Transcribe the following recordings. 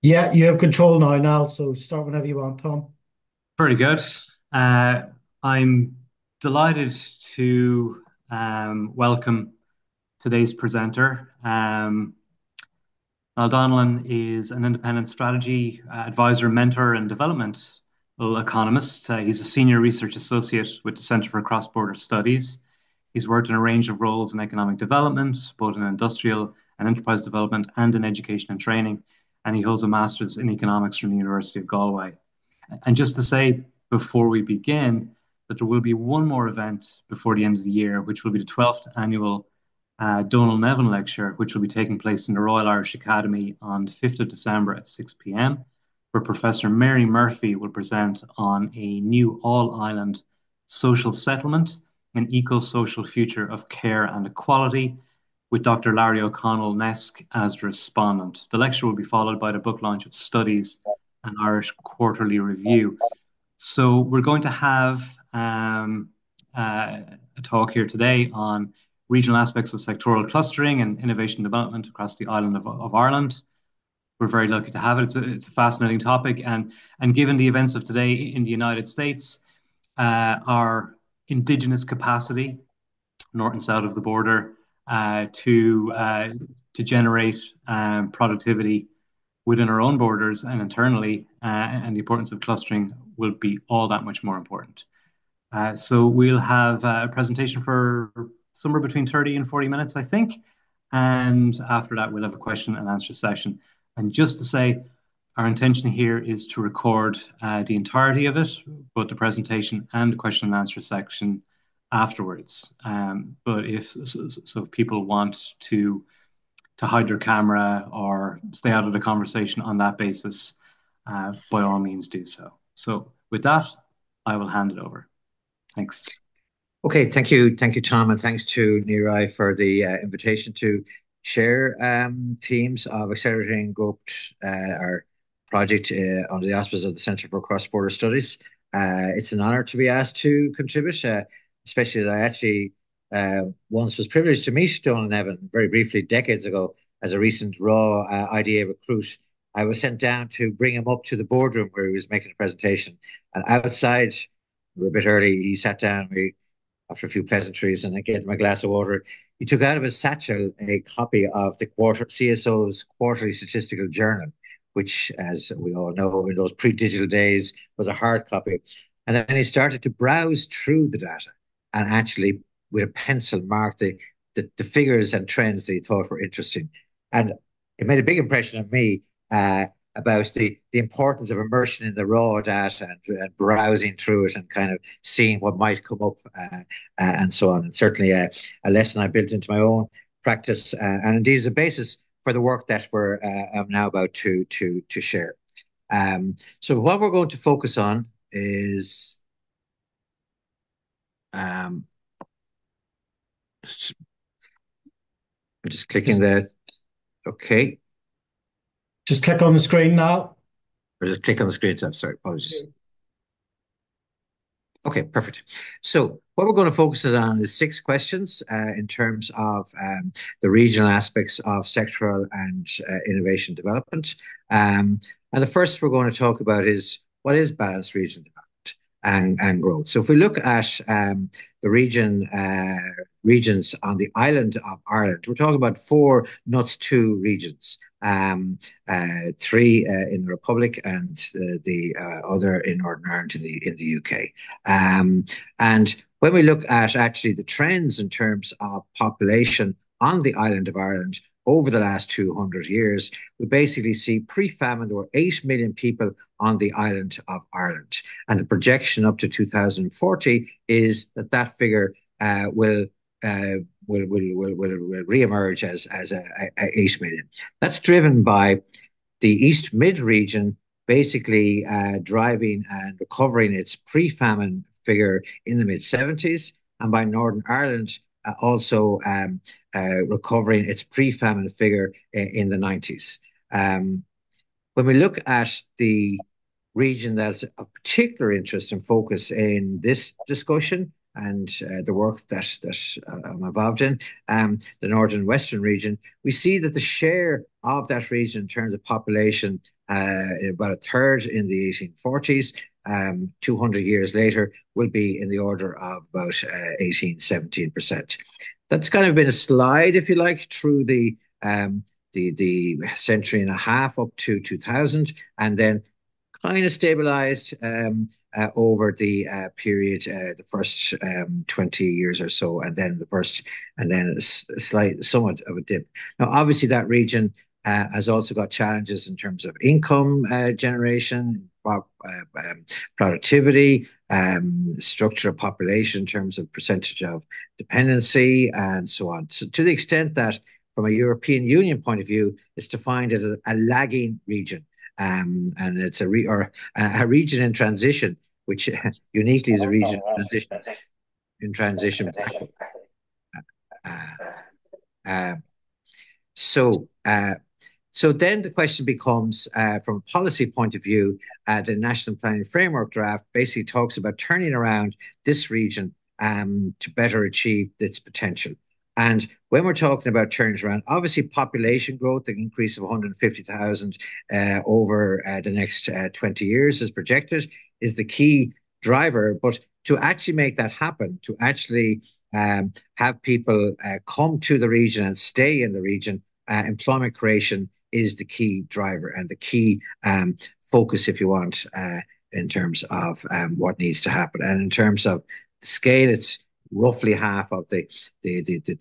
Yeah, you have control now, Niall, so start whenever you want, Tom. Very good. Uh, I'm delighted to welcome today's presenter. Niall Donnellan is an independent strategy advisor, mentor, and developmental economist. He's a senior research associate with the Centre for Cross-Border Studies. He's worked in a range of roles in economic development, both in industrial and enterprise development, and in education and training. And he holds a master's in economics from the University of Galway. And just to say before we begin that there will be one more event before the end of the year, which will be the 12th annual Donald Nevin Lecture, which will be taking place in the Royal Irish Academy on the 5th of December at 6 p.m., where Professor Mary Murphy will present on a new all island social settlement, an eco social future of care and equality, with Dr. Larry O'Connell Nesk as the respondent. The lecture will be followed by the book launch of Studies, an Irish Quarterly Review. So we're going to have a talk here today on regional aspects of sectoral clustering and innovation development across the island of Ireland. We're very lucky to have it. It's a fascinating topic, and given the events of today in the United States, our indigenous capacity, north and south of the border, to generate productivity within our own borders and internally, and the importance of clustering will be all that much more important. So we'll have a presentation for somewhere between 30 and 40 minutes, I think. And after that, we'll have a question and answer session. And just to say, our intention here is to record the entirety of it, both the presentation and the question and answer section afterwards. But if people want to hide their camera or stay out of the conversation on that basis, by all means do so. So with that, I will hand it over. Thanks. Okay, thank you, Tom, and thanks to Neerai for the invitation to share themes of accelerating growth, our project under the auspices of the Centre for Cross-Border Studies. It's an honour to be asked to contribute, especially as I actually once was privileged to meet Donal Nevin very briefly decades ago as a recent raw IDA recruit. I was sent down to bring him up to the boardroom where he was making a presentation, and outside, we were a bit early, he sat down. We after a few pleasantries and I gave him a glass of water. He took out of his satchel a copy of the CSO's quarterly statistical journal, which, as we all know, in those pre-digital days, was a hard copy. And then he started to browse through the data and actually, with a pencil, mark the figures and trends that he thought were interesting. And it made a big impression on me about the importance of immersion in the raw data and browsing through it and kind of seeing what might come up and so on. And certainly a lesson I built into my own practice and indeed is a basis for the work that I'm now about to share. So what we're going to focus on is um, just clicking Just, the okay, just click on the screen now. or just click on the screen. So, sorry, apologies. Okay, perfect. So what we're going to focus on is six questions in terms of the regional aspects of sectoral and innovation development. And the first we're going to talk about is what is balanced regional development and growth. So if we look at the regions on the island of Ireland, we're talking about four NUTS 2 regions. Three in the Republic and the other in Northern Ireland in the UK. And when we look at actually the trends in terms of population on the island of Ireland over the last 200 years, we basically see pre-famine there were 8 million people on the island of Ireland. And the projection up to 2040 is that that figure uh, will re-emerge as 8 million. That's driven by the East Mid region basically driving and recovering its pre-famine figure in the mid 70s, and by Northern Ireland also recovering its pre-famine figure in the 90s. When we look at the region that's of particular interest and focus in this discussion and the work that I'm involved in, the Northern Western region, we see that the share of that region in terms of population, about a third in the 1840s. 200 years later, will be in the order of about 18, 17%. That's kind of been a slide, if you like, through the century and a half up to 2000, and then kind of stabilized over the period, the first 20 years or so, and then a slight, somewhat of a dip. Now, obviously, that region has also got challenges in terms of income generation, productivity, structure of population in terms of percentage of dependency, and so on. So, to the extent that, from a European Union point of view, it's defined as a lagging region. And it's a region in transition, which uniquely is a region in transition backward. Uh, uh, so, uh, so then the question becomes, from a policy point of view, the National Planning Framework draft basically talks about turning around this region to better achieve its potential. And when we're talking about turning around, obviously population growth, the increase of 150,000 over the next 20 years is projected, is the key driver. But to actually make that happen, to actually have people come to the region and stay in the region, employment creation is the key driver and the key focus, if you want, in terms of what needs to happen. And in terms of the scale, it's roughly half of the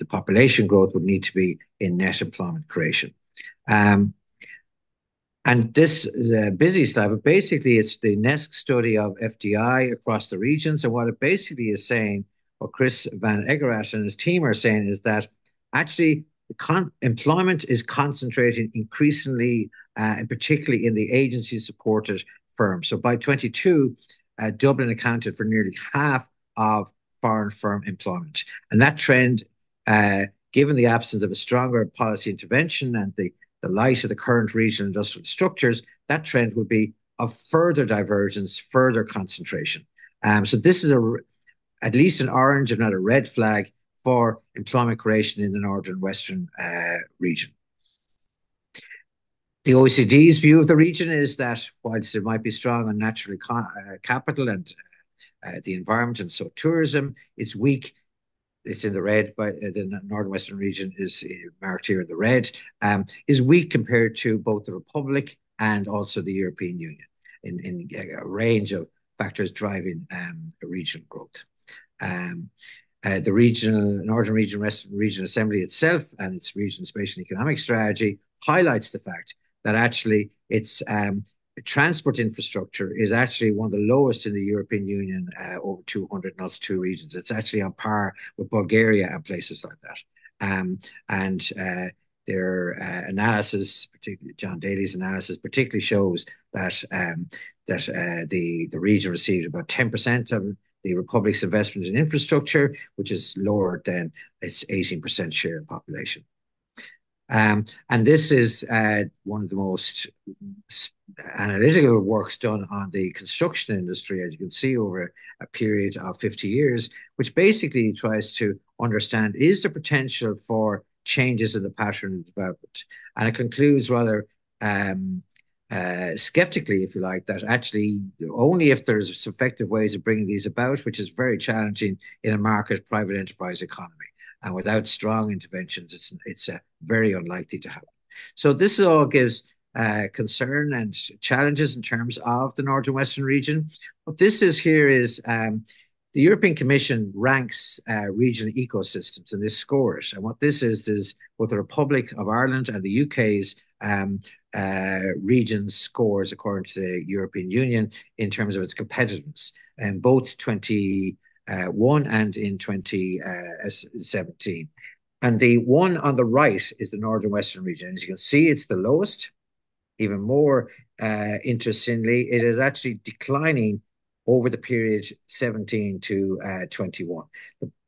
population growth would need to be in net employment creation. And this is a busy slide, but basically it's the NESC study of FDI across the regions. And what it basically is saying, what Chris Van Eggerath and his team are saying, is that actually employment is concentrating increasingly, and particularly in the agency-supported firms. So by 22, Dublin accounted for nearly half of foreign firm employment. And that trend, given the absence of a stronger policy intervention and the light of the current regional industrial structures, that trend will be of further divergence, further concentration. So this is at least an orange, if not a red flag, for employment creation in the northern western region. The OECD's view of the region is that whilst it might be strong on natural capital and the environment and so tourism, it's weak. It's in the red, but the northern western region is marked here in the red, is weak compared to both the Republic and also the European Union in a range of factors driving regional growth. The Northern Region, Western Region Assembly itself and its region spatial and economic strategy highlights the fact that actually its transport infrastructure is actually one of the lowest in the European Union, over 200 knots, two regions. It's actually on par with Bulgaria and places like that. And their analysis, particularly John Daly's analysis, particularly shows that the region received about 10% of the Republic's investment in infrastructure, which is lower than its 18% share in population. And this is one of the most analytical works done on the construction industry, as you can see, over a period of 50 years, which basically tries to understand, is there potential for changes in the pattern of development? And it concludes rather skeptically, if you like, that actually only if there's effective ways of bringing these about, which is very challenging in a market private enterprise economy. And without strong interventions, it's very unlikely to happen. So this all gives concern and challenges in terms of the Northern Western region. What this is here is the European Commission ranks regional ecosystems, and this scores. And what this is both the Republic of Ireland and the UK's region scores according to the European Union in terms of its competitiveness, and both 2021 and in 2017. And the one on the right is the Northern Western region. As you can see, it's the lowest. Even more interestingly, it is actually declining over the period 17 to 21.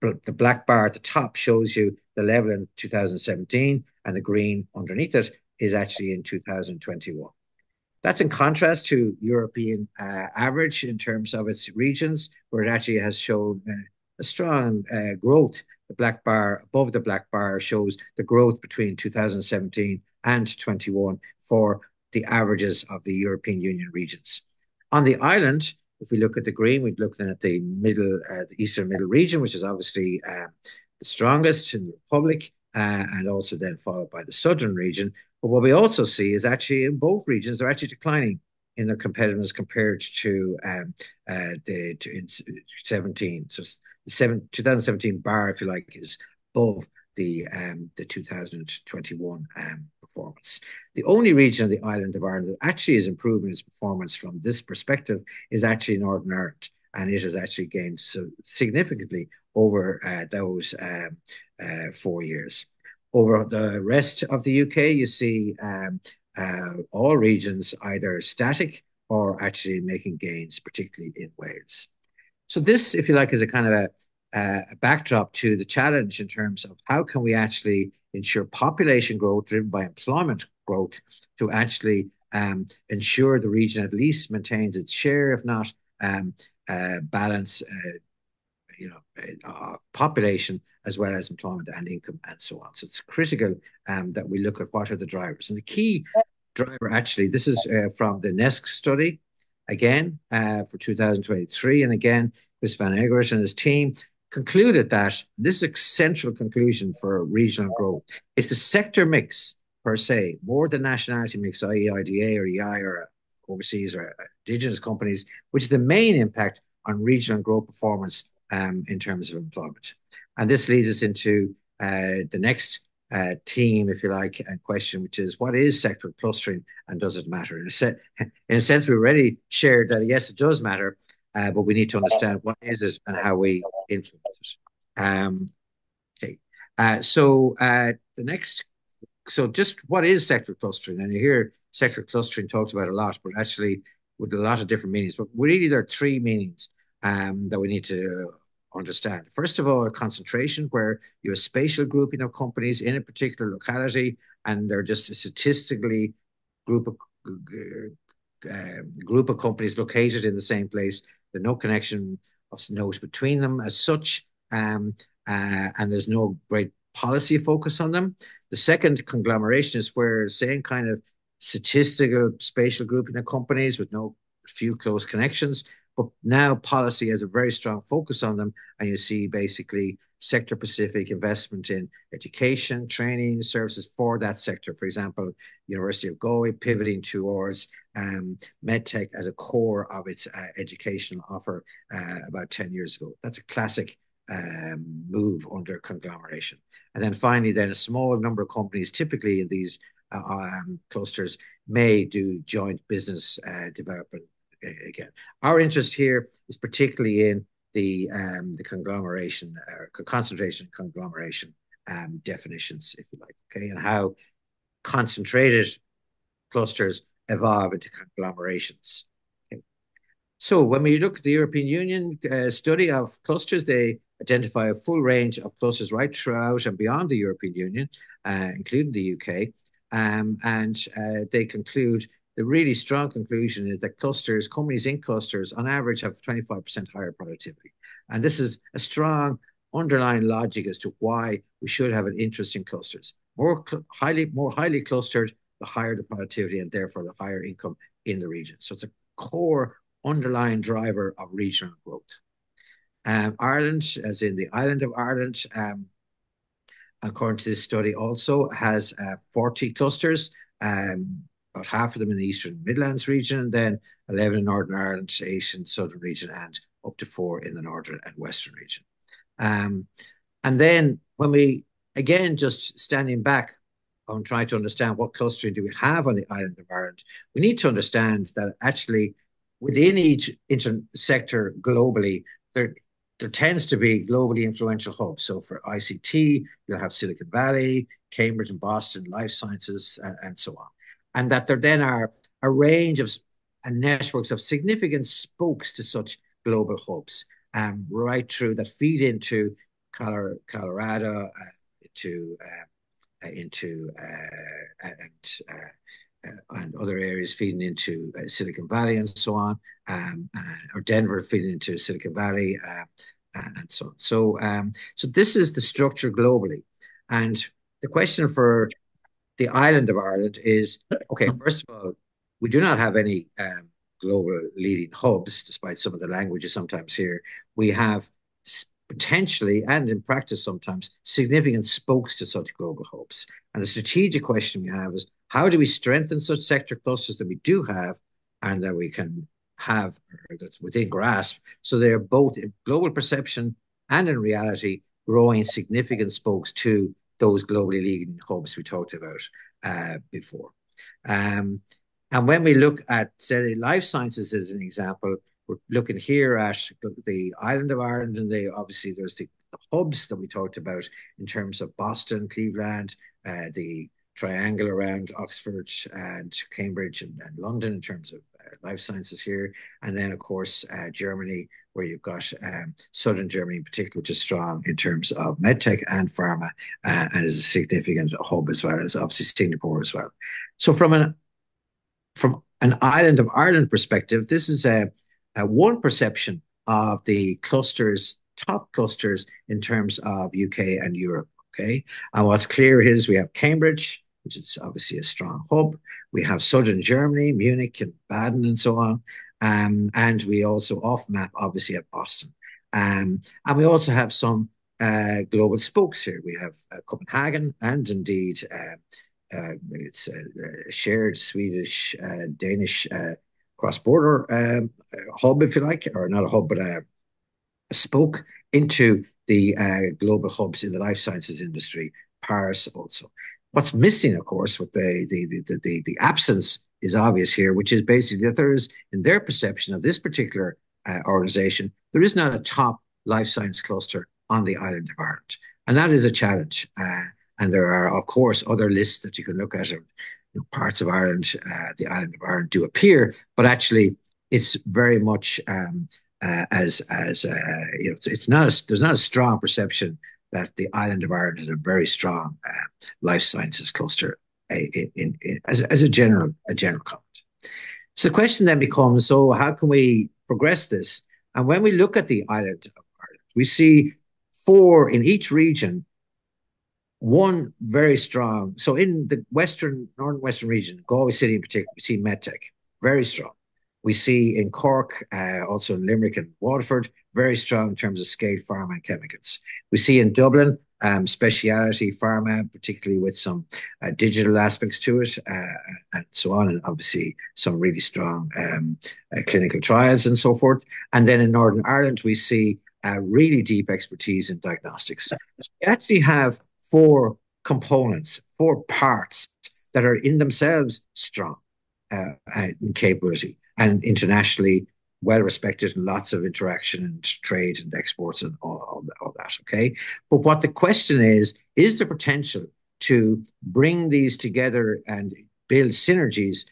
The black bar at the top shows you the level in 2017, and the green underneath it is actually in 2021. That's in contrast to European average in terms of its regions, where it actually has shown a strong growth. The black bar above the black bar shows the growth between 2017 and 21 for the averages of the European Union regions. On the island, if we look at the green, we're looking at the eastern middle region, which is obviously the strongest in the Republic, and also then followed by the southern region. But what we also see is actually in both regions, they're actually declining in their competitiveness compared to in 17. So 2017 bar, if you like, is above the 2021 performance. The only region of the island of Ireland that actually is improving its performance from this perspective is actually Northern Ireland, and it has actually gained significantly over those 4 years. Over the rest of the UK, you see all regions either static or actually making gains, particularly in Wales. So this, if you like, is a kind of a backdrop to the challenge in terms of how can we actually ensure population growth driven by employment growth to actually ensure the region at least maintains its share, if not balance population as well as employment and income and so on. So it's critical that we look at what are the drivers. And the key driver, actually, this is from the NESC study, again, for 2023. And again, Chris Van Eggert and his team concluded that this is a central conclusion for regional growth. It's the sector mix per se, more than nationality mix, i.e. IDA or EI or overseas or indigenous companies, which is the main impact on regional growth performance in terms of employment. And this leads us into the next theme, if you like, and question, which is what is sectoral clustering and does it matter? In a sense, we already shared that, yes, it does matter, but we need to understand what is it and how we influence it. Okay. The next, so just what is sectoral clustering? And you hear sectoral clustering talked about a lot, but actually with a lot of different meanings. But really, there are three meanings that we need to understand. First of all, concentration, where you have spatial grouping of companies in a particular locality, and they're just a statistically group of companies located in the same place. There's no connection of note between them as such, and there's no great policy focus on them. The second, conglomeration, is where same kind of statistical spatial grouping of companies with no few close connections, but now policy has a very strong focus on them, and you see basically sector-specific investment in education, training, services for that sector. For example, University of Galway pivoting towards medtech as a core of its educational offer about 10 years ago. That's a classic move under conglomeration. And then finally, then a small number of companies, typically in these clusters, may do joint business development. Again, our interest here is particularly in the conglomeration, concentration, conglomeration definitions, if you like, okay, and how concentrated clusters evolve into conglomerations. Okay. So when we look at the European Union study of clusters, they identify a full range of clusters right throughout and beyond the European Union, including the UK, and they conclude the really strong conclusion is that clusters, companies in clusters, on average have 25% higher productivity. And this is a strong underlying logic as to why we should have an interest in clusters. More highly clustered, the higher the productivity and therefore the higher income in the region. So it's a core underlying driver of regional growth. Ireland, as in the island of Ireland, according to this study, also has 40 clusters. About half of them in the Eastern Midlands region, and then 11 in Northern Ireland, 8 in the Southern region, and up to 4 in the Northern and Western region. And then when we, again, just standing back on trying to understand what clustering do we have on the island of Ireland, we need to understand that actually within each sector globally, there tends to be globally influential hubs. So for ICT, you'll have Silicon Valley, Cambridge and Boston, life sciences, and so on. And that there then are a range of networks of significant spokes to such global hubs, right through that feed into Colorado, and other areas feeding into Silicon Valley and so on, or Denver feeding into Silicon Valley, and so on. So this is the structure globally. And the question for the island of Ireland is okay. First of all, we do not have any global leading hubs, despite some of the languages sometimes here. We have potentially, and in practice sometimes, significant spokes to such global hubs. And the strategic question we have is how do we strengthen such sector clusters that we do have and that we can have that's within grasp so they're both in global perception and in reality growing significant spokes to those globally leading hubs we talked about before. Um, and when we look at, say, life sciences as an example, we're looking here at the island of Ireland, and obviously there's the hubs that we talked about in terms of Boston, Cleveland, the triangle around Oxford and Cambridge and London in terms of life sciences here. And then, of course, Germany, where you've got southern Germany in particular, which is strong in terms of medtech and pharma, and is a significant hub as well as obviously Singapore as well. So from an island of Ireland perspective, this is a one perception of the clusters, top clusters in terms of UK and Europe. Okay, and what's clear is we have Cambridge, which is obviously a strong hub. We have southern Germany, Munich and Baden and so on. And we also off map, obviously, have Boston. And we also have some global spokes here. We have Copenhagen and indeed it's a shared Swedish, Danish cross-border hub, if you like, or not a hub, but a spoke into the global hubs in the life sciences industry, Paris also. What's missing, of course, with the absence is obvious here, which is basically that there is, in their perception of this particular organization, there is not a top life science cluster on the island of Ireland. And that is a challenge. And there are, of course, other lists that you can look at. Parts of Ireland, the island of Ireland, do appear, but actually, it's very much it's not there's not a strong perception that the island of Ireland is a very strong life sciences cluster as a general comment. So the question then becomes: so how can we progress this? And when we look at the island of Ireland, we see four in each region. One very strong. So in the northern western region, Galway City in particular, we see medtech very strong. We see in Cork, also in Limerick and Waterford, very strong in terms of scale pharma and chemicals. We see in Dublin, specialty pharma, particularly with some digital aspects to it, and so on, and obviously some really strong clinical trials and so forth. And then in Northern Ireland, we see really deep expertise in diagnostics. So we actually have four components, four parts that are in themselves strong in capability and internationally well respected and lots of interaction and trade and exports and all that. Okay. But what the question is there potential to bring these together and build synergies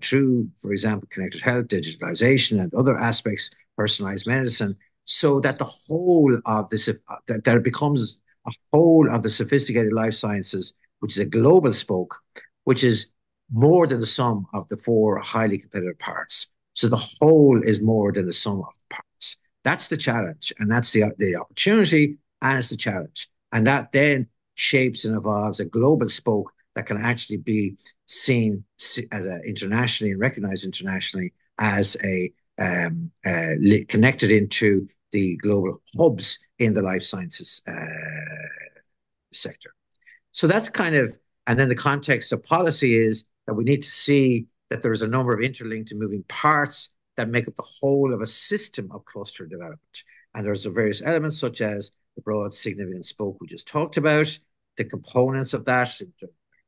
through, for example, connected health, digitalization, and other aspects, personalized medicine, so that the whole of this, that it becomes a whole of the sophisticated life sciences, which is a global spoke, which is more than the sum of the four highly competitive parts. So the whole is more than the sum of the parts. That's the challenge, and that's the opportunity, and it's the challenge. And that then shapes and evolves a global spoke that can actually be seen as internationally and recognized internationally as connected into the global hubs in the life sciences sector. So that's kind of, and then the context of policy is that we need to see that there's a number of interlinked and moving parts that make up the whole of a system of cluster development. And there's various elements such as the broad significant spoke we just talked about, the components of that,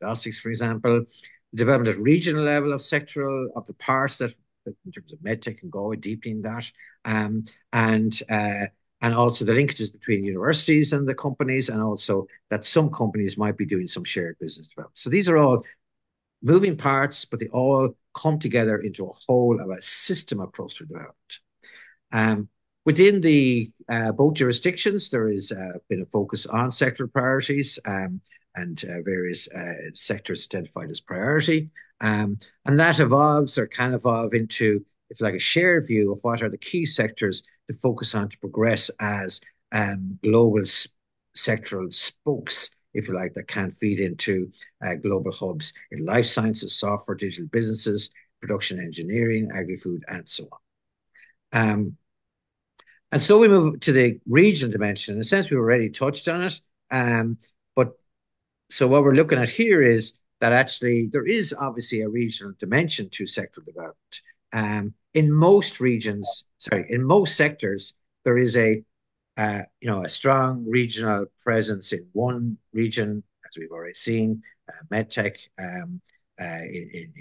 diagnostics, for example, the development at regional level of sectoral, of the parts that, in terms of medtech and Galway, deepening that, and also the linkages between universities and the companies, and also that some companies might be doing some shared business development. So these are all moving parts, but they all come together into a whole of a system of cluster development. Within the both jurisdictions, there has been a focus on sectoral priorities and various sectors identified as priority. And that evolves or can evolve into, if like, a shared view of what are the key sectors to focus on to progress as global sectoral spokes if you like, that can feed into global hubs in life sciences, software, digital businesses, production engineering, agri-food, and so on. And so we move to the regional dimension. In a sense, we've already touched on it. But so what we're looking at here is that actually there is obviously a regional dimension to sectoral development. In most regions, sorry, in most sectors, there is a strong regional presence in one region, as we've already seen, medtech in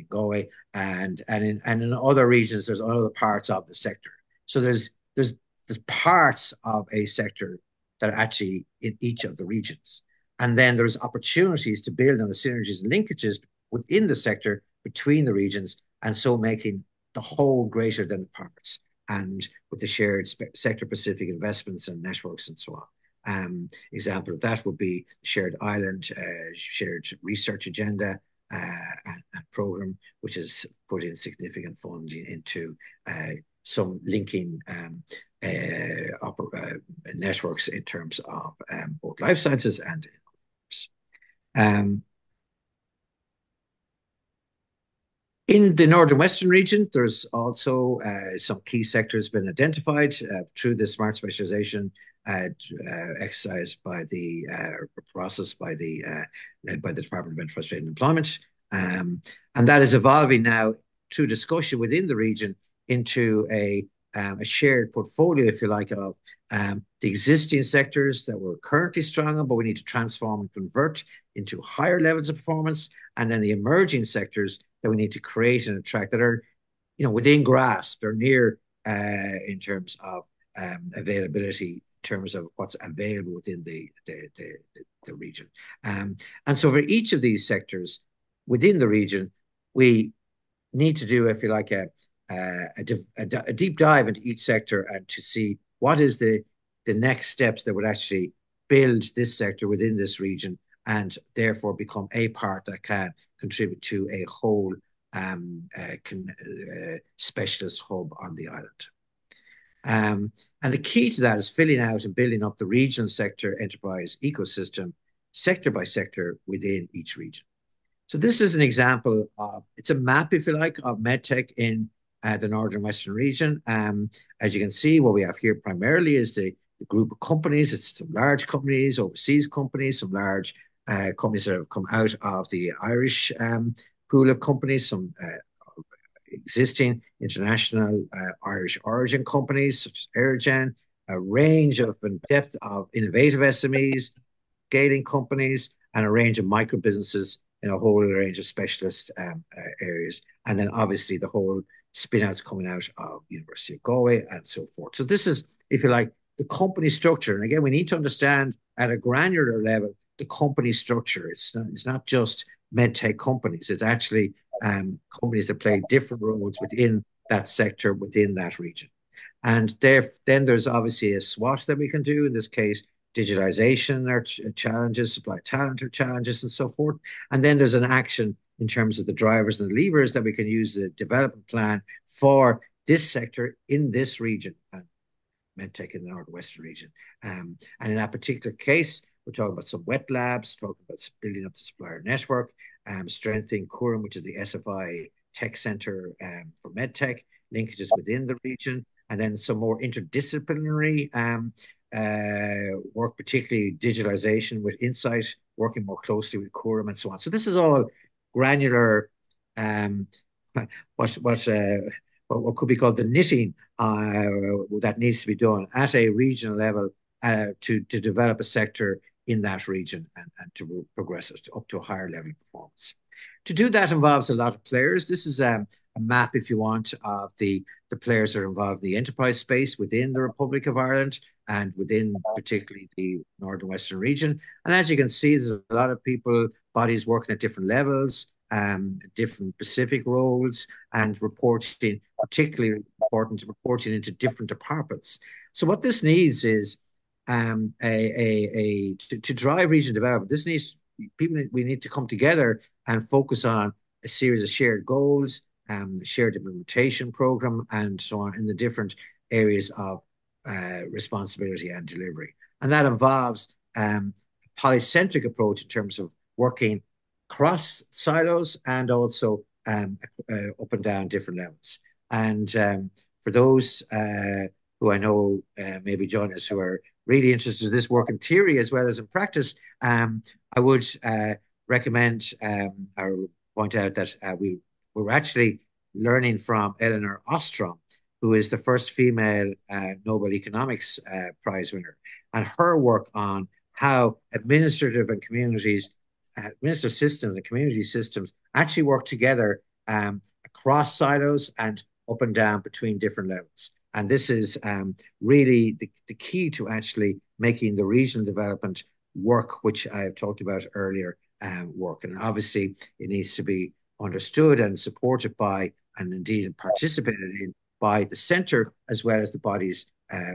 Galway, and in other regions, there's other parts of the sector. So there's parts of a sector that are actually in each of the regions. And then there's opportunities to build on the synergies and linkages within the sector between the regions, and so making the whole greater than the parts, and with the shared sector-specific investments and networks and so on. Example of that would be shared island, shared research agenda, and program, which has put in significant funding into some linking networks in terms of both life sciences and um, in the Northern Western region, there's also some key sectors been identified through the smart specialization exercise by the process led by the Department of Enterprise, Trade and Employment. And that is evolving now through discussion within the region into a shared portfolio, if you like, of the existing sectors that we're currently strong on, but we need to transform and convert into higher levels of performance, and then the emerging sectors that we need to create and attract that are, within grasp, they're near in terms of availability, in terms of what's available within the region. And so for each of these sectors within the region, we need to do, if you like, a deep dive into each sector and to see what is the next steps that would actually build this sector within this region, and therefore become a part that can contribute to a whole specialist hub on the island. And the key to that is filling out and building up the regional sector enterprise ecosystem, sector by sector within each region. So this is an example of, it's a map, if you like, of medtech in the Northern Western region. As you can see, what we have here primarily is the group of companies. It's some large companies, overseas companies, some large companies that have come out of the Irish pool of companies, some existing international Irish origin companies such as Aerogen, a range of depth of innovative SMEs, scaling companies, and a range of micro businesses in a whole range of specialist areas. And then obviously the whole spin-outs coming out of University of Galway and so forth. So this is, if you like, the company structure. And again, we need to understand at a granular level the company structure. It's not just medtech companies. It's actually companies that play different roles within that sector, within that region. And then there's obviously a SWOT that we can do. In this case, digitalization are challenges, supply talent are challenges, and so forth. And then there's an action in terms of the drivers and the levers that we can use the development plan for this sector in this region, medtech in the Northwestern region. And in that particular case, we're talking about some wet labs, talking about building up the supplier network, strengthening Curum, which is the SFI tech center for medtech, linkages within the region, and then some more interdisciplinary work, particularly digitalization with Insight, working more closely with Curum and so on. So this is all granular, what could be called the knitting that needs to be done at a regional level to develop a sector in that region and to progress it up to a higher level of performance. To do that involves a lot of players. This is a map, if you want, of the players that are involved in the enterprise space within the Republic of Ireland and within particularly the Northern Western region. And as you can see, there's a lot of people, bodies working at different levels, different specific roles, and reporting, particularly important, reporting into different departments. So what this needs is to drive regional development. This needs we need to come together and focus on a series of shared goals, shared implementation program, and so on in the different areas of responsibility and delivery. And that involves polycentric approach in terms of working across silos and also up and down different levels. And for those who I know maybe join us who are really interested in this work in theory as well as in practice, I would recommend or point out that we were actually learning from Eleanor Ostrom, who is the first female Nobel Economics Prize winner, and her work on how administrative systems and community systems actually work together across silos and up and down between different levels. And this is really the key to actually making the regional development work, which I have talked about earlier, work. And obviously, it needs to be understood and supported by, and indeed participated in by the centre as well as the bodies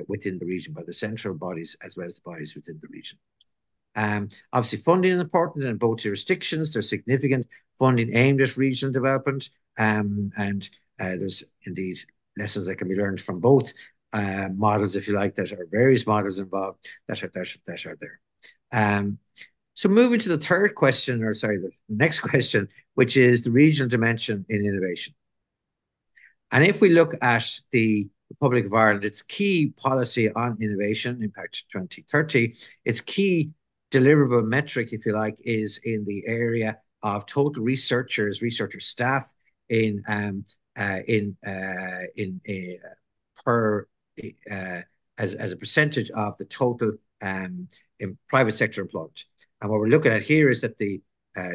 within the region, by the central bodies as well as the bodies within the region. Obviously, funding is important in both jurisdictions. There's significant funding aimed at regional development, and there's indeed lessons that can be learned from both models, if you like, that are various models involved that are there. So moving to the third question, or sorry, the next question, which is the regional dimension in innovation. And if we look at the Republic of Ireland, its key policy on innovation, Impact 2030, its key deliverable metric, if you like, is in the area of total researcher staff in per as a percentage of the total in private sector employment. And what we're looking at here is that the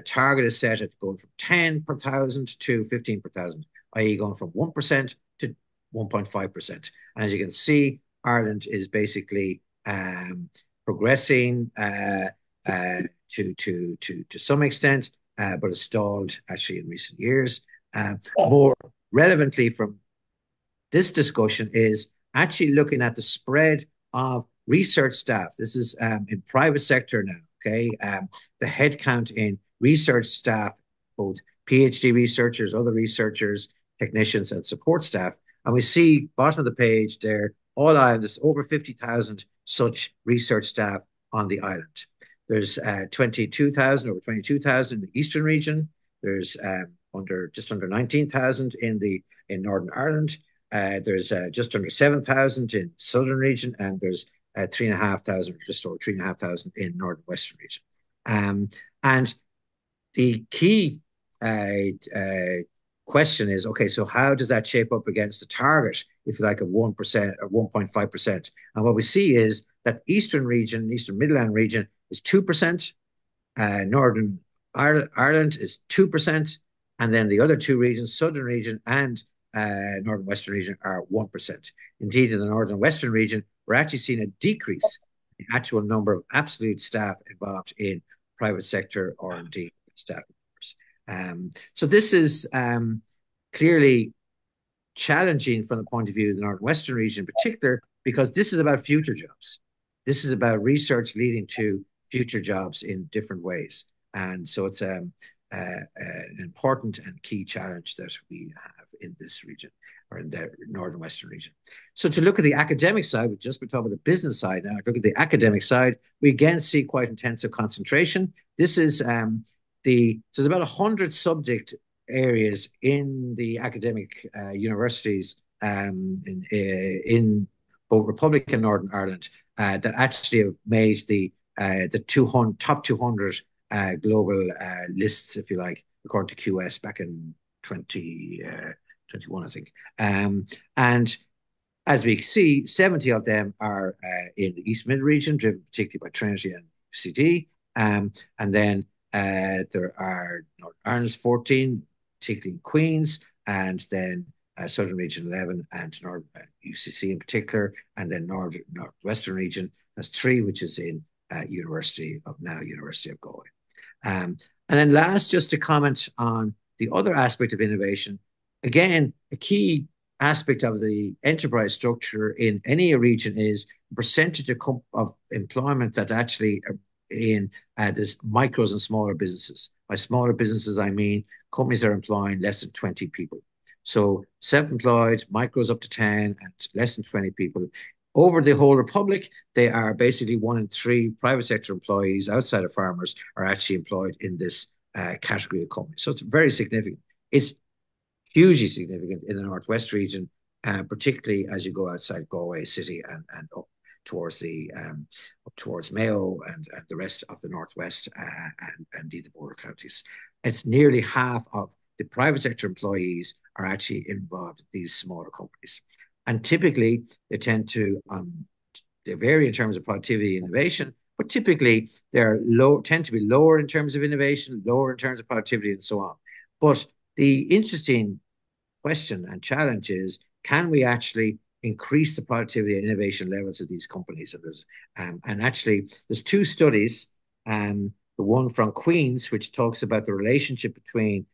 target is set at going from 10 per thousand to 15 per thousand, i.e. going from 1% to 1.5%. And as you can see, Ireland is basically progressing to some extent, but has stalled actually in recent years. More relevantly from this discussion is actually looking at the spread of research staff. This is in private sector now, okay? The headcount in research staff, both PhD researchers, other researchers, technicians, and support staff. And we see bottom of the page there, all islands, over 50,000 such research staff on the island. There's over 22,000 in the eastern region. There's just under 19,000 in Northern Ireland. There's just under 7,000 in southern region, and there's 3,500, just over 3,500 in northern western region. And the key question is, okay, so how does that shape up against the target, if you like, of 1% or 1.5%? And what we see is that Eastern Midland region is 2%, Northern Ireland is 2%, and then the other two regions, Southern region and Northern Western region, are 1%. Indeed, in the Northern Western region, we're actually seeing a decrease in the actual number of absolute staff involved in private sector R&D staff members. So this is clearly challenging from the point of view of the Northern Western region in particular, because this is about future jobs. This is about research leading to future jobs in different ways. And so it's an important and key challenge that we have in this region, or in the Northern Western region. So to look at the academic side, we've just been talking about the business side. Now, look at the academic side, we again see quite intensive concentration. This is so there's about 100 subject areas in the academic universities in both Republic and Northern Ireland that actually have made the top 200 global lists, if you like, according to QS back in 2021, I think. And as we see, 70 of them are in the East Mid region, driven particularly by Trinity and UCD. And then there are Northern Ireland's 14, particularly in Queens, and then Southern Region 11, and UCC in particular, and then Northwestern region has 3, which is in University of Galway. And then last, just to comment on the other aspect of innovation, again, a key aspect of the enterprise structure in any region is the percentage of employment that actually are in this micros and smaller businesses. By smaller businesses, I mean companies that are employing less than 20 people. So self-employed, micros up to 10, and less than 20 people. Over the whole republic, they are basically 1 in 3 private sector employees outside of farmers are actually employed in this category of companies. So it's very significant. It's hugely significant in the Northwest region, particularly as you go outside Galway City and up towards up towards Mayo and the rest of the Northwest and indeed the border counties. It's nearly half of the private sector employees are actually involved in these smaller companies. And typically they tend to they vary in terms of productivity and innovation, but typically they're low, tend to be lower in terms of innovation, lower in terms of productivity, and so on. But the interesting question and challenge is, can we actually increase the productivity and innovation levels of these companies? And actually, there's 2 studies. The one from Queen's, which talks about the relationship between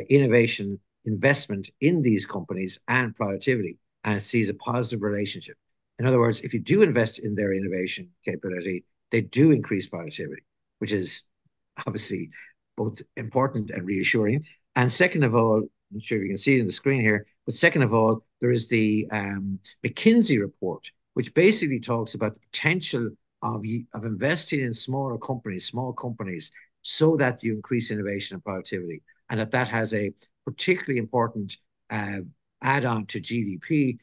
innovation investment in these companies and productivity, and it sees a positive relationship. In other words, if you do invest in their innovation capability, they do increase productivity, which is obviously both important and reassuring. And second of all, I'm not sure if you can see it in the screen here, but second of all, there is the McKinsey report, which basically talks about the potential of investing in smaller companies, small companies, so that you increase innovation and productivity, and that has a particularly important add-on to GDP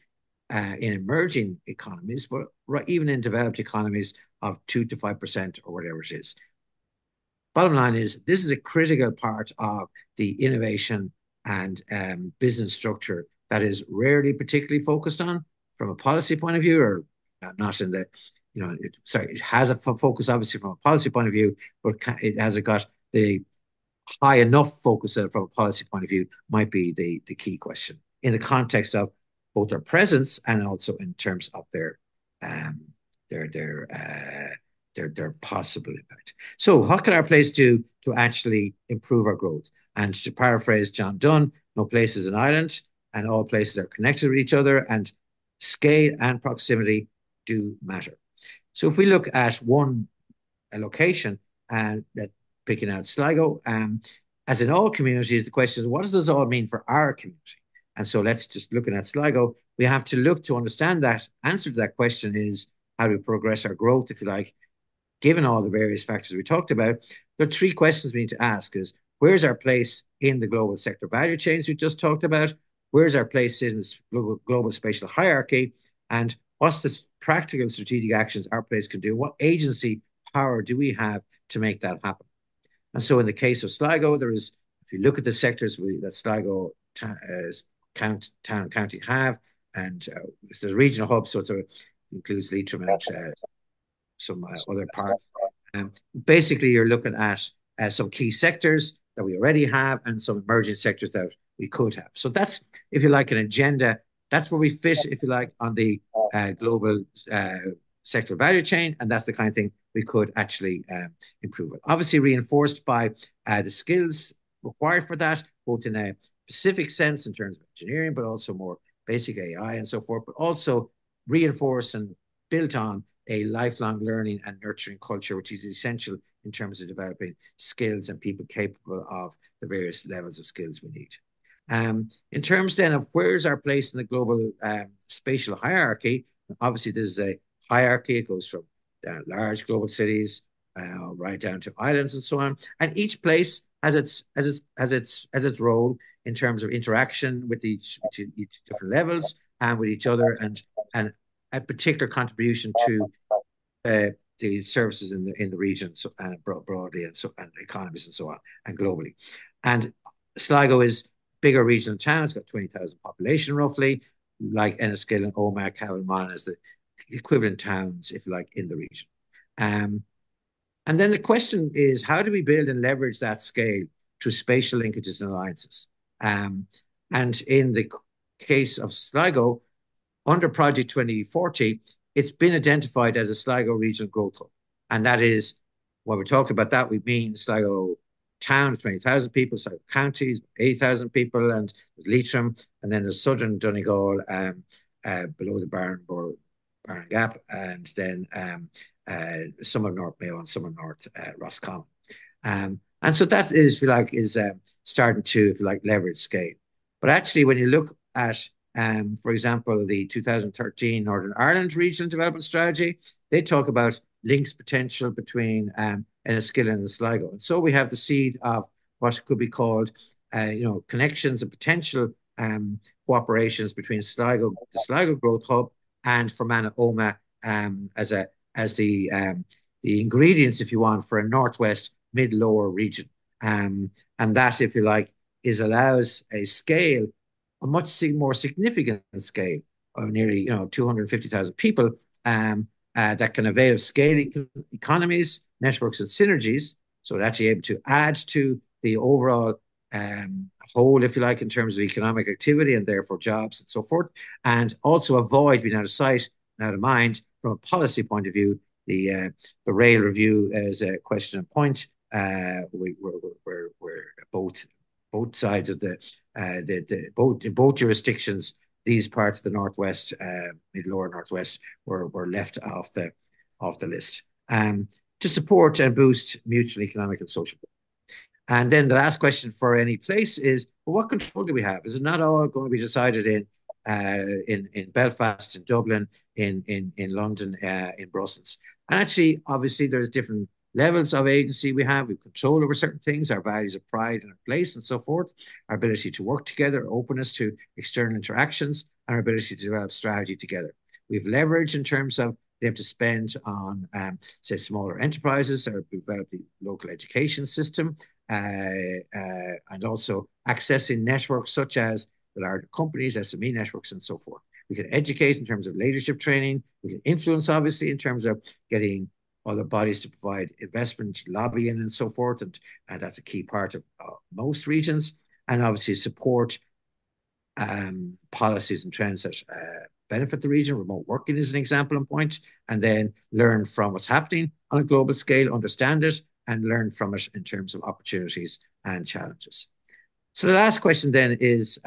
in emerging economies, but even in developed economies of 2 to 5% or whatever it is. Bottom line is, this is a critical part of the innovation and business structure that is rarely particularly focused on from a policy point of view, or not in the, it has a focus obviously from a policy point of view, but it hasn't got the high enough focus from a policy point of view, might be the key question in the context of both their presence and also in terms of their their their their possible impact. So, what can our place do to actually improve our growth? And to paraphrase John Donne, no place is an island, and all places are connected with each other, and scale and proximity do matter. So, if we look at one location, that picking out Sligo, as in all communities, the question is, what does this all mean for our community? And so let's just looking at Sligo, we have to look to understand that answer to that question is, how do we progress our growth, if you like, given all the various factors we talked about. There are 3 questions we need to ask: is where's our place in the global sector value chains we just talked about? Where's our place in this global spatial hierarchy? And what's the practical strategic actions our place can do? What agency power do we have to make that happen? And so in the case of Sligo, there is, if you look at the sectors that Sligo town and county have, and there's regional hubs, so it includes Leitrim and some other parts. Basically, you're looking at some key sectors that we already have and some emerging sectors that we could have. So that's, if you like, an agenda. That's where we fit, if you like, on the global sector value chain, and that's the kind of thing we could actually improve it. Obviously, reinforced by the skills required for that, both in a specific sense in terms of engineering, but also more basic AI and so forth, but also reinforced and built on a lifelong learning and nurturing culture, which is essential in terms of developing skills and people capable of the various levels of skills we need. In terms then of where's our place in the global spatial hierarchy, obviously there's a hierarchy. It goes from large global cities right down to islands and so on, and each place has its role in terms of interaction with each different levels and with each other, and a particular contribution to the services in the region, so, broadly, and economies and so on, and globally. And Sligo is bigger regional town. It's got 20,000 population roughly, like Enniskillen and Omagh, Cavan as the equivalent towns, if you like, in the region. And then the question is, how do we build and leverage that scale through spatial linkages and alliances? And in the case of Sligo, under Project 2040, it's been identified as a Sligo Regional Growth Hub. And that is, when we're talking about that, we mean Sligo town, 20,000 people, Sligo counties, 80,000 people, and there's Leitrim, and then there's southern Donegal, below the Barron Gap, and then some of North Mayo and some of North Roscommon. And so that is, if you like, is starting to, if you like, leverage scale. But actually, when you look at For example, the 2013 Northern Ireland Regional Development Strategy, they talk about links potential between Enniskillen and Sligo. And so we have the seed of what could be called, connections and potential cooperations between Sligo, the Sligo Growth Hub, and Fermanagh Oma as the ingredients, if you want, for a northwest mid-lower region. And that, if you like, allows a scale, a much more significant scale of nearly 250,000 people that can avail of scale economies, networks, and synergies. So it's actually able to add to the overall whole, if you like, in terms of economic activity and therefore jobs and so forth, and also avoid being out of sight and out of mind from a policy point of view. The rail review is a question and point. We're both sides of both in both jurisdictions. These parts of the northwest, mid lower northwest, were left off the list to support and boost mutual economic and social growth. And then the last question for any place is, well, what control do we have? Is it not all going to be decided in Belfast, in Dublin, in London, in Brussels? And actually, obviously, there's different levels of agency we have. We have control over certain things, our values of pride and our place and so forth, our ability to work together, openness to external interactions, and our ability to develop strategy together. We have leverage in terms of being able to spend on, say, smaller enterprises or develop the local education system, and also accessing networks such as the larger companies, SME networks, and so forth. We can educate in terms of leadership training. We can influence, obviously, in terms of getting other bodies to provide investment, lobbying, and so forth. And that's a key part of most regions. And obviously support policies and trends that benefit the region. Remote working is an example and point. And then learn from what's happening on a global scale, understand it, and learn from it in terms of opportunities and challenges. So the last question then is,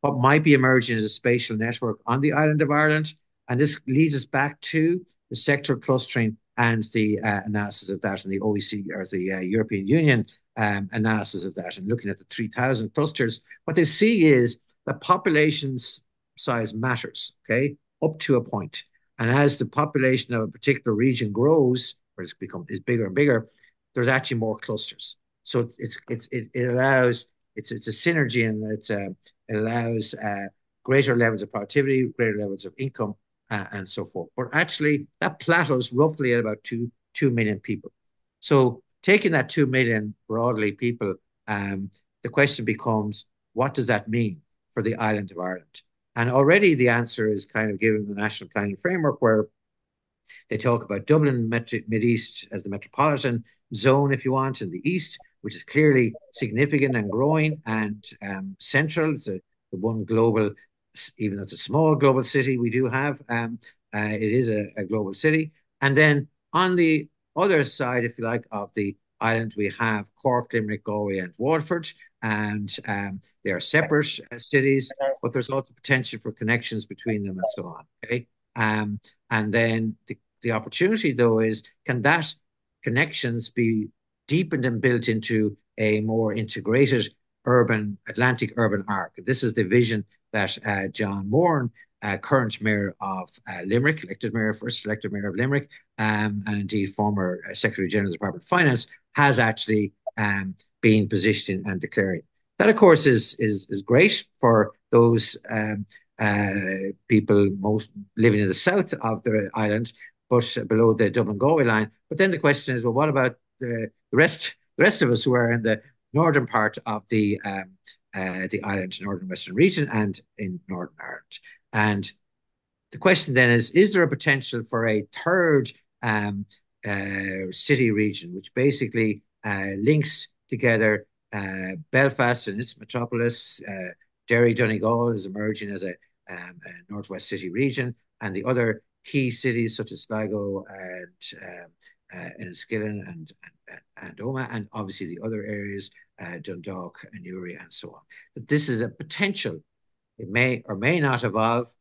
what might be emerging as a spatial network on the island of Ireland? And this leads us back to the sectoral clustering and the analysis of that, and the OECD or the European Union analysis of that, and looking at the 3,000 clusters. What they see is that population size matters, okay, up to a point. And as the population of a particular region grows, or is bigger and bigger, there's actually more clusters. So it allows, it's a synergy, and it allows greater levels of productivity, greater levels of income, and so forth. But actually, that plateaus roughly at about 2 million people. So taking that 2 million broadly people, the question becomes, what does that mean for the island of Ireland? And already the answer is kind of given the National Planning Framework, where they talk about Dublin Mid-East as the metropolitan zone, if you want, in the east, which is clearly significant and growing, and central. It's the one global, even though it's a small global city we do have, it is a global city. And then on the other side, if you like, of the island, we have Cork, Limerick, Galway, and Waterford, and they are separate cities, but there's also potential for connections between them and so on. Okay, and then the opportunity, though, is can that connections be deepened and built into a more integrated Atlantic urban arc? This is the vision that John Moran, current mayor of Limerick, first elected mayor of Limerick, and indeed former Secretary General of the Department of Finance, has actually been positioning and declaring. That, of course, is great for those people most living in the south of the island, but below the Dublin-Galway line. But then the question is, well, what about the rest of us who are in the northern part of the island, northern western region, and in Northern Ireland? And the question then is there a potential for a third city region, which basically links together Belfast and its metropolis? Derry, Donegal is emerging as a northwest city region, and the other key cities such as Sligo and Enniskillen and Oma, and obviously the other areas, Dundalk and Newry and so on. But this is a potential. It may or may not evolve,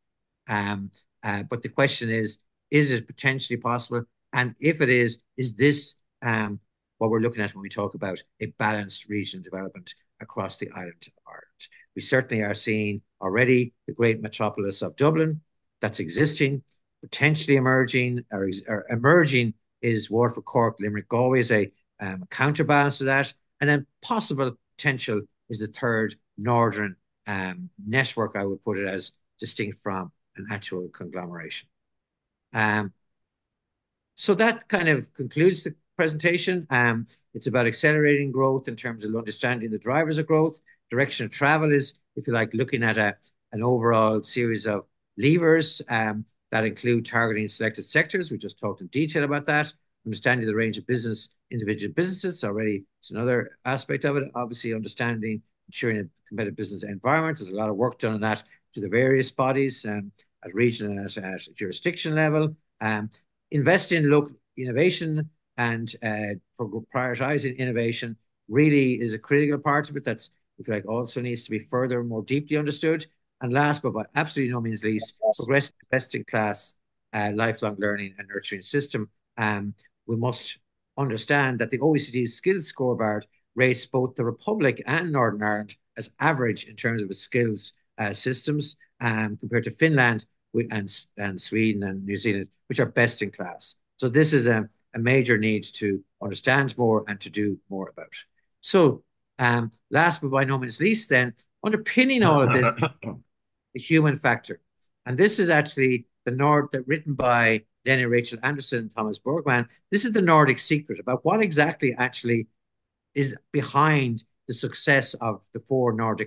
but the question is it potentially possible? And if it is this what we're looking at when we talk about a balanced regional development across the island of Ireland? We certainly are seeing already the great metropolis of Dublin that's existing, potentially emerging, or emerging is Waterford, Cork, Limerick, Galway is a counterbalance to that. And then possible potential is the third northern network, I would put it as distinct from an actual conglomeration. Um, so that kind of concludes the presentation. It's about accelerating growth in terms of understanding the drivers of growth. Direction of travel is, if you like, looking at an overall series of levers that include targeting selected sectors. We just talked in detail about that. Understanding the range of individual businesses. Already, it's another aspect of it. Obviously, understanding, ensuring a competitive business environment. There's a lot of work done on that to the various bodies at regional and at jurisdiction level. Invest in local innovation and prioritizing innovation really is a critical part of it. That's, if you like, also needs to be further, more deeply understood. And last, but by absolutely no means least, progress best in class lifelong learning and nurturing system. We must understand that the OECD's skills scoreboard rates both the Republic and Northern Ireland as average in terms of its skills systems compared to Finland and Sweden and New Zealand, which are best in class. So this is a major need to understand more and to do more about. So last but by no means least, then, underpinning all of this, the human factor. And this is actually the Nordic, written by Lenny Rachel Anderson and Thomas Bergman. This is the Nordic secret about what exactly actually is behind the success of the four Nordic